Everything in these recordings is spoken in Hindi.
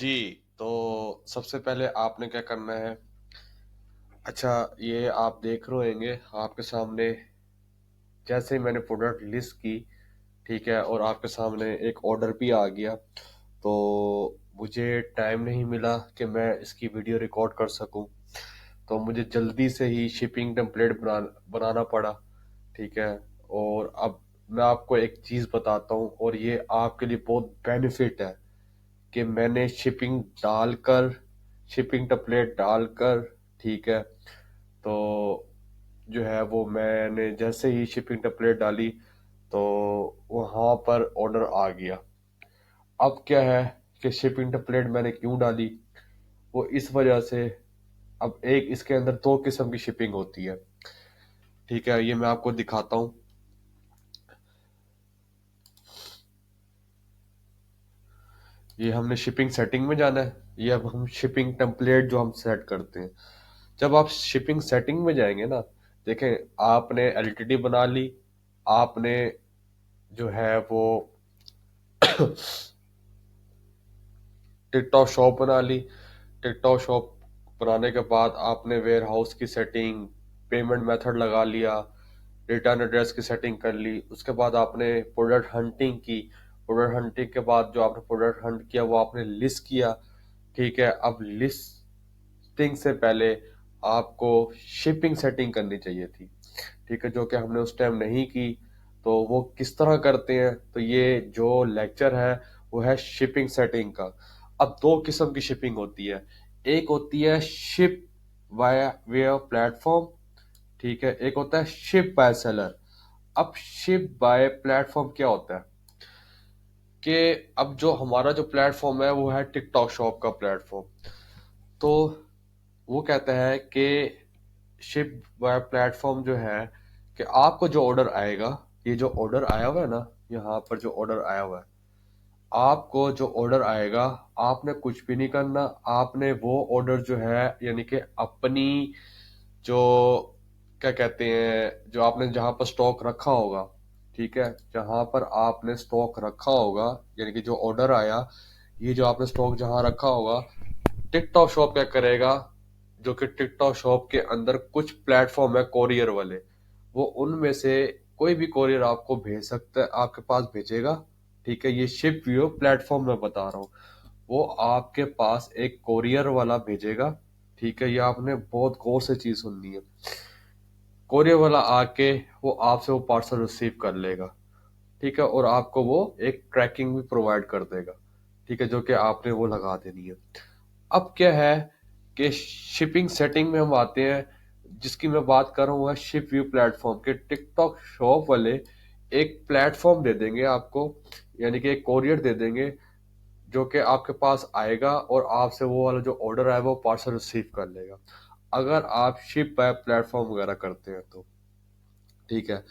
जी, तो सबसे पहले आपने क्या करना है। अच्छा, ये आप देख रहे होंगे आपके सामने, जैसे ही मैंने प्रोडक्ट लिस्ट की, ठीक है, और आपके सामने एक ऑर्डर भी आ गया। तो मुझे टाइम नहीं मिला कि मैं इसकी वीडियो रिकॉर्ड कर सकूं, तो मुझे जल्दी से ही शिपिंग टेम्पलेट बनाना पड़ा। ठीक है। और अब मैं आपको एक चीज़ बताता हूँ, और ये आपके लिए बहुत बेनिफिट है कि मैंने शिपिंग टेम्पलेट डालकर, ठीक है, तो जो है वो मैंने जैसे ही शिपिंग टेम्पलेट डाली तो वहाँ पर ऑर्डर आ गया। अब क्या है कि शिपिंग टेम्पलेट मैंने क्यों डाली, वो इस वजह से, अब एक इसके अंदर दो किस्म की शिपिंग होती है। ठीक है, ये मैं आपको दिखाता हूँ। ये हमने शिपिंग सेटिंग में जाना है। ये अब हम शिपिंग टेम्पलेट जो हम सेट करते हैं, जब आप शिपिंग सेटिंग में जाएंगे ना, देखें, आपने एलटीडी बना ली, आपने जो है वो टिकटॉक शॉप बना ली। टिकटॉक शॉप बनाने के बाद आपने वेयर हाउस की सेटिंग, पेमेंट मेथड लगा लिया, रिटर्न एड्रेस की सेटिंग कर ली। उसके बाद आपने प्रोडक्ट हंटिंग की। प्रोडक्ट हंटिंग के बाद जो आपने प्रोडक्ट हंट किया वो आपने लिस्ट किया। ठीक है, अब लिस्टिंग से पहले आपको शिपिंग सेटिंग करनी चाहिए थी। ठीक है, जो कि हमने उस टाइम नहीं की। तो वो किस तरह करते हैं, तो ये जो लेक्चर है वो है शिपिंग सेटिंग का। अब दो किस्म की शिपिंग होती है। एक होती है शिप वाया वेयर प्लेटफॉर्म, ठीक है, एक होता है शिप बाय सेलर। अब शिप बाय प्लेटफॉर्म क्या होता है कि अब जो हमारा जो प्लेटफॉर्म है वो है टिकटॉक शॉप का प्लेटफॉर्म। तो वो कहता है कि शिप वेब प्लेटफॉर्म जो है कि आपको जो ऑर्डर आएगा, ये जो ऑर्डर आया हुआ है ना, यहाँ पर जो ऑर्डर आया हुआ है, आपको जो ऑर्डर आएगा, आपने कुछ भी नहीं करना। आपने वो ऑर्डर जो है, यानी कि अपनी जो क्या कहते हैं, जो आपने जहां पर स्टॉक रखा होगा, ठीक है, जहां पर आपने स्टॉक रखा होगा, यानी कि जो ऑर्डर आया, ये जो आपने स्टॉक जहां रखा होगा, टिकटॉक शॉप क्या करेगा, जो कि टिकटॉक शॉप के अंदर कुछ प्लेटफॉर्म है कोरियर वाले, वो उनमें से कोई भी कोरियर आपको भेज सकता है, आपके पास भेजेगा। ठीक है, ये शिप व्यू प्लेटफॉर्म मैं बता रहा हूँ, वो आपके पास एक कोरियर वाला भेजेगा। ठीक है, ये आपने बहुत गौर से चीज सुननी है। कोरियर वाला आके वो आपसे वो पार्सल रिसीव कर लेगा। ठीक है, और आपको वो एक ट्रैकिंग भी प्रोवाइड कर देगा। ठीक है, जो कि आपने वो लगा देनी है। अब क्या है कि शिपिंग सेटिंग में हम आते हैं। जिसकी मैं बात कर रहा हूँ वह शिप व्यू प्लेटफॉर्म के टिकटॉक शॉप वाले एक प्लेटफॉर्म दे देंगे आपको, यानी कि एक कोरियर दे देंगे, जो कि आपके पास आएगा और आपसे वो वाला जो ऑर्डर है वो पार्सल रिसीव कर लेगा, अगर आप शिप बाय प्लेटफॉर्म वगैरह करते हैं तो। ठीक है,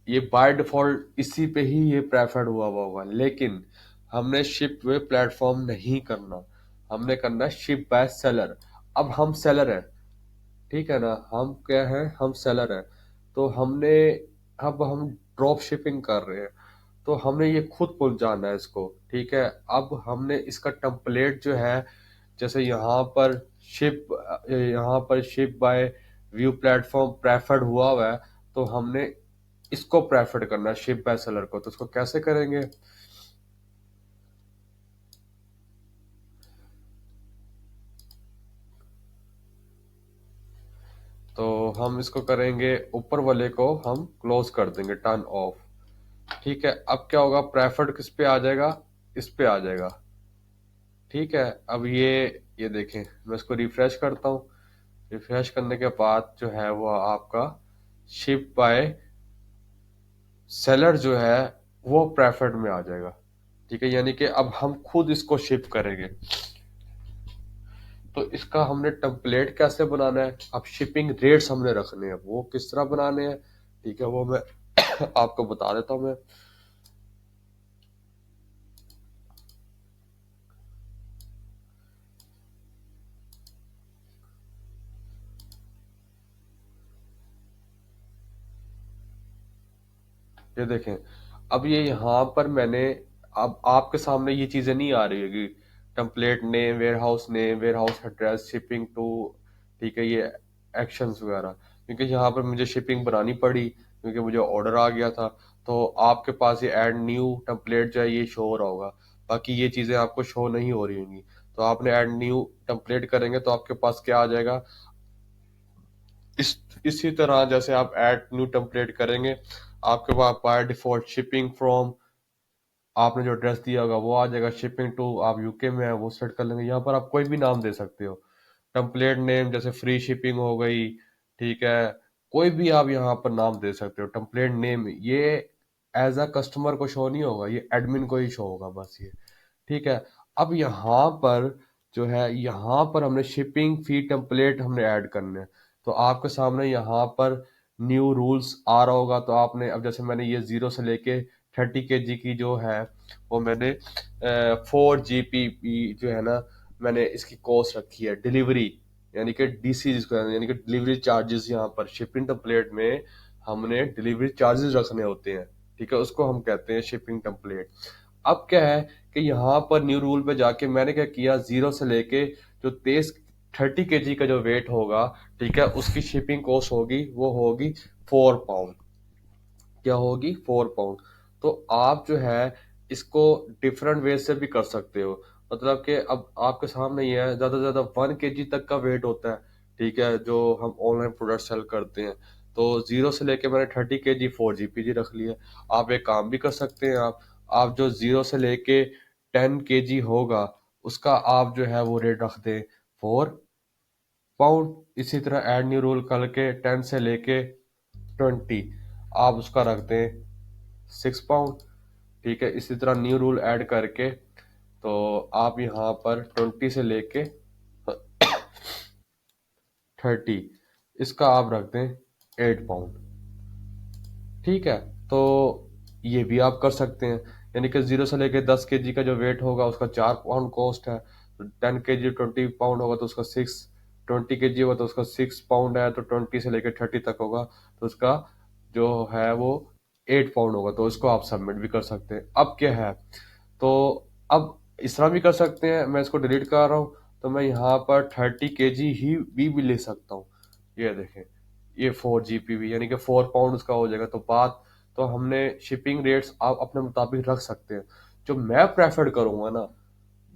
ये बाय डिफॉल्ट इसी पे ही ये प्रेफर्ड हुआ होगा, लेकिन हमने शिप वे प्लेटफॉर्म नहीं करना, हमने करना शिप बाय सेलर। अब हम सेलर हैं, ठीक है ना, हम क्या है, हम सेलर हैं। तो हमने, अब हम ड्रॉप शिपिंग कर रहे हैं, तो हमने ये खुद पहुंचाना है इसको। ठीक है, अब हमने इसका टेम्पलेट जो है, जैसे यहाँ पर ship by view platform preferred हुआ है, तो हमने इसको प्रेफर्ड करना है शिप बाय सेलर को। तो इसको कैसे करेंगे, तो हम इसको करेंगे, ऊपर वाले को हम क्लोज कर देंगे, टर्न ऑफ। ठीक है, अब क्या होगा, प्रेफर्ड किस पे आ जाएगा, इस पे आ जाएगा। ठीक है, अब ये देखें, मैं इसको रिफ्रेश करता हूँ। रिफ्रेश करने के बाद जो है वो आपका शिप बाय सेलर जो है वो प्रेफर्ड में आ जाएगा। ठीक है, यानी कि अब हम खुद इसको शिप करेंगे। तो इसका हमने टेम्पलेट कैसे बनाना है, अब शिपिंग रेट्स हमने रखने हैं, वो किस तरह बनाने हैं, ठीक है, वो मैं आपको बता देता हूँ मैं। ये देखें, अब ये यहाँ पर मैंने, अब आपके सामने ये चीजें नहीं आ रही होगी, template name, warehouse address, shipping to, ठीक है, ये एक्शंस वगैरह। क्योंकि यहाँ पर मुझे शिपिंग बनानी पड़ी क्योंकि मुझे ऑर्डर आ गया था। तो आपके पास ये ऐड न्यू टेम्पलेट जो है ये शो हो रहा होगा, बाकी ये चीज़ें आपको शो नहीं हो रही होंगी। तो आपने ऐड न्यू टेम्पलेट करेंगे तो आपके पास क्या आ जाएगा, इस इसी तरह जैसे आप ऐड न्यू टेम्पलेट करेंगे आपके पास बाय डिफॉल्ट शिपिंग फ्रॉम, आपने जो एड्रेस दिया होगा वो आ जाएगा। शिपिंग टू, आप यूके में है वो सेट कर लेंगे। यहाँ पर आप कोई भी नाम दे सकते हो। टेम्पलेट नेम जैसे फ्री शिपिंग हो गई, ठीक है, कोई भी आप यहाँ पर नाम दे सकते हो। टेम्पलेट नेम ये एज अ कस्टमर को शो नहीं होगा, ये एडमिन को ही शो होगा बस ये, ठीक है। अब यहाँ पर जो है, यहाँ पर हमने शिपिंग फी टेम्पलेट हमने ऐड करने हैं। तो आपके सामने यहाँ पर न्यू रूल्स आ रहा होगा। तो आपने अब जैसे मैंने ये 0 से लेके 30 kg की जो है वो मैंने 4 GPP जो है ना, मैंने इसकी कॉस्ट रखी है डिलीवरी, यानी कि डीसी जिसको यानी कि डिलीवरी चार्जेस। यहाँ पर शिपिंग टेम्पलेट में हमने डिलीवरी चार्जेस रखने होते हैं, ठीक है, उसको हम कहते हैं शिपिंग टेम्पलेट। अब क्या है कि यहाँ पर न्यू रूल पे जाके मैंने क्या किया, 0 से लेके जो 30 kg का जो वेट होगा, ठीक है, उसकी शिपिंग कॉस्ट होगी वो होगी 4 पाउंड। क्या होगी, 4 पाउंड। तो आप जो है इसको डिफरेंट वे से भी कर सकते हो। मतलब कि अब आपके सामने ये है, ज्यादा से ज्यादा 1 kg तक का वेट होता है, ठीक है, जो हम ऑनलाइन प्रोडक्ट सेल करते हैं। तो 0 से लेके मैंने 30 kg 4 GPG रख लिया। आप एक काम भी कर सकते हैं, आप जो 0 से लेके 10 kg होगा उसका आप जो है वो रेट रख दें 4 पाउंड। इसी तरह ऐड न्यू रूल करके 10 से लेके 20 आप उसका रख दें 6 पाउंड, ठीक है। इसी तरह न्यू रूल ऐड करके तो आप यहाँ पर 20 से लेके 30 इसका आप रख दें 8 पाउंड, ठीक है। तो ये भी आप कर सकते हैं, यानी कि 0 से लेके 10 kg का जो वेट होगा उसका 4 पाउंड कॉस्ट है। तो 10 kg 20 पाउंड होगा तो उसका 20 kg होगा तो उसका 6 पाउंड है। तो 20 से लेके 30 तक होगा तो उसका जो है वो 8 पाउंड होगा। तो इसको आप सबमिट भी कर सकते हैं। अब क्या है, तो अब इस तरह भी कर सकते हैं, मैं इसको डिलीट कर रहा हूँ तो मैं यहाँ पर 30 kg ही भी ले सकता हूँ। ये देखें, ये 4 GPV यानी कि 4 पाउंड उसका हो जाएगा। तो बात, तो हमने शिपिंग रेट्स आप अपने मुताबिक रख सकते हैं। जो मैं प्रेफर करूंगा ना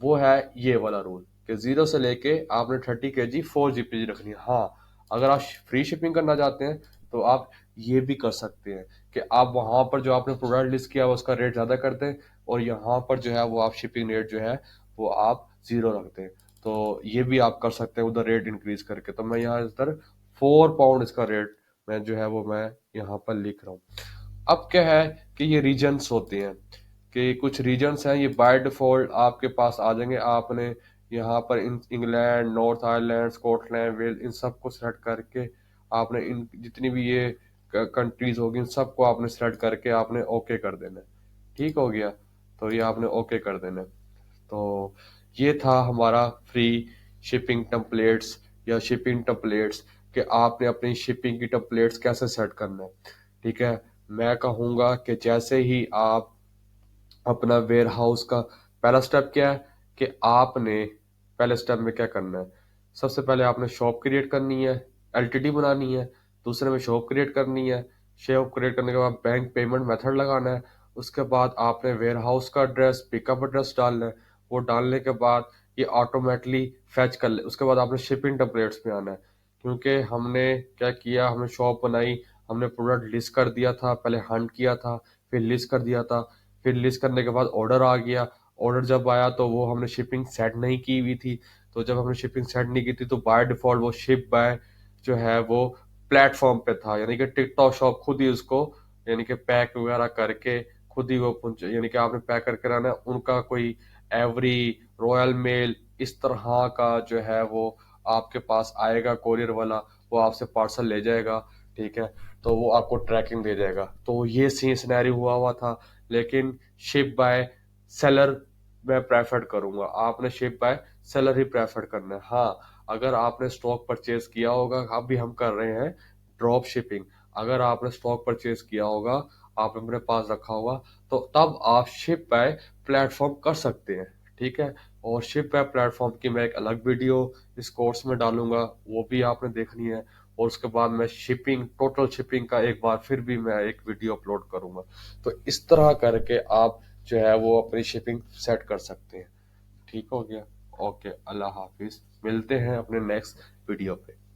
वो है ये वाला रूल कि 0 से लेके आपने 30 kg 4 GPG रखनी है। हाँ, अगर आप फ्री शिपिंग करना चाहते हैं तो आप ये भी कर सकते हैं कि आप वहां पर जो आपने प्रोडक्ट लिस्ट किया हुआ उसका रेट ज्यादा कर दें और यहाँ पर जो है वो आप शिपिंग रेट जो है वो आप 0 रख दें। तो ये भी आप कर सकते हैं उधर रेट इंक्रीज करके। तो मैं यहाँ इधर 4 पाउंड इसका रेट मैं जो है वो मैं यहाँ पर लिख रहा हूँ। अब क्या है कि ये रीजन्स होते हैं कि कुछ रीजन्स हैं ये बाय डिफॉल्ट आपके पास आ जाएंगे। आपने यहाँ पर England, North Ireland, Scotland, Wales इन सबको सेलेक्ट करके आपने इन जितनी भी ये कंट्रीज होगी इन सबको आपने सेलेक्ट करके आपने ओके कर देना है। ठीक हो गया, तो ये आपने ओके कर देना है। तो ये था हमारा फ्री शिपिंग टेम्पलेट्स या शिपिंग टेम्पलेट्स कि आपने अपनी शिपिंग की टेम्पलेट्स कैसे सेट करना है, ठीक है। मैं कहूँगा कि जैसे ही आप अपना वेयर हाउस का पहला स्टेप क्या है कि आपने पहले स्टेप में क्या करना है, सबसे पहले आपने शॉप क्रिएट करनी है, एलटीडी बनानी है। दूसरे में शॉप क्रिएट करनी है। शॉप क्रिएट करने के बाद बैंक पेमेंट मेथड लगाना है। उसके बाद आपने वेयर हाउस का एड्रेस, पिकअप एड्रेस डालना है। वो डालने के बाद ये ऑटोमेटिकली फैच कर ले। उसके बाद आपने शिपिंग टेम्पलेट्स में आना है, क्योंकि हमने क्या किया, हमने शॉप बनाई, हमने प्रोडक्ट लिस्ट कर दिया था, पहले हंट किया था, फिर लिस्ट कर दिया था, फिर लिस्ट करने के बाद ऑर्डर आ गया। ऑर्डर जब आया तो वो हमने शिपिंग सेट नहीं की हुई थी। तो जब हमने शिपिंग सेट नहीं की थी तो बाय डिफॉल्ट वो शिप बाय जो है वो प्लेटफॉर्म पे था, यानी कि टिकटॉक शॉप खुद ही उसको यानी कि पैक वगैरह करके खुद ही वो यानी कि आपने पैक करके रहना है। उनका कोई एवरी, रॉयल मेल इस तरह का जो है वो आपके पास आएगा, कोरियर वाला वो आपसे पार्सल ले जाएगा, ठीक है। तो वो आपको ट्रैकिंग दे जाएगा। तो ये सी सिनेरियो हुआ हुआ था। लेकिन शिप बाय सेलर मैं प्रेफर करूंगा, आपने शिप बाय सेलर ही प्रेफर करना है। हाँ, अगर आपने स्टॉक परचेज किया होगा, अभी हम कर रहे हैं ड्रॉप शिपिंग, अगर आपने स्टॉक परचेज किया होगा, आपने अपने पास रखा होगा, तो तब आप शिप बाय प्लेटफॉर्म कर सकते हैं, ठीक है। और शिप वेब प्लेटफॉर्म की मैं एक अलग वीडियो इस कोर्स में डालूंगा, वो भी आपने देखनी है। और उसके बाद मैं शिपिंग, टोटल शिपिंग का एक बार फिर भी मैं एक वीडियो अपलोड करूंगा। तो इस तरह करके आप जो है वो अपनी शिपिंग सेट कर सकते हैं। ठीक हो गया। ओके, अल्लाह हाफिज, मिलते हैं अपने नेक्स्ट वीडियो पे।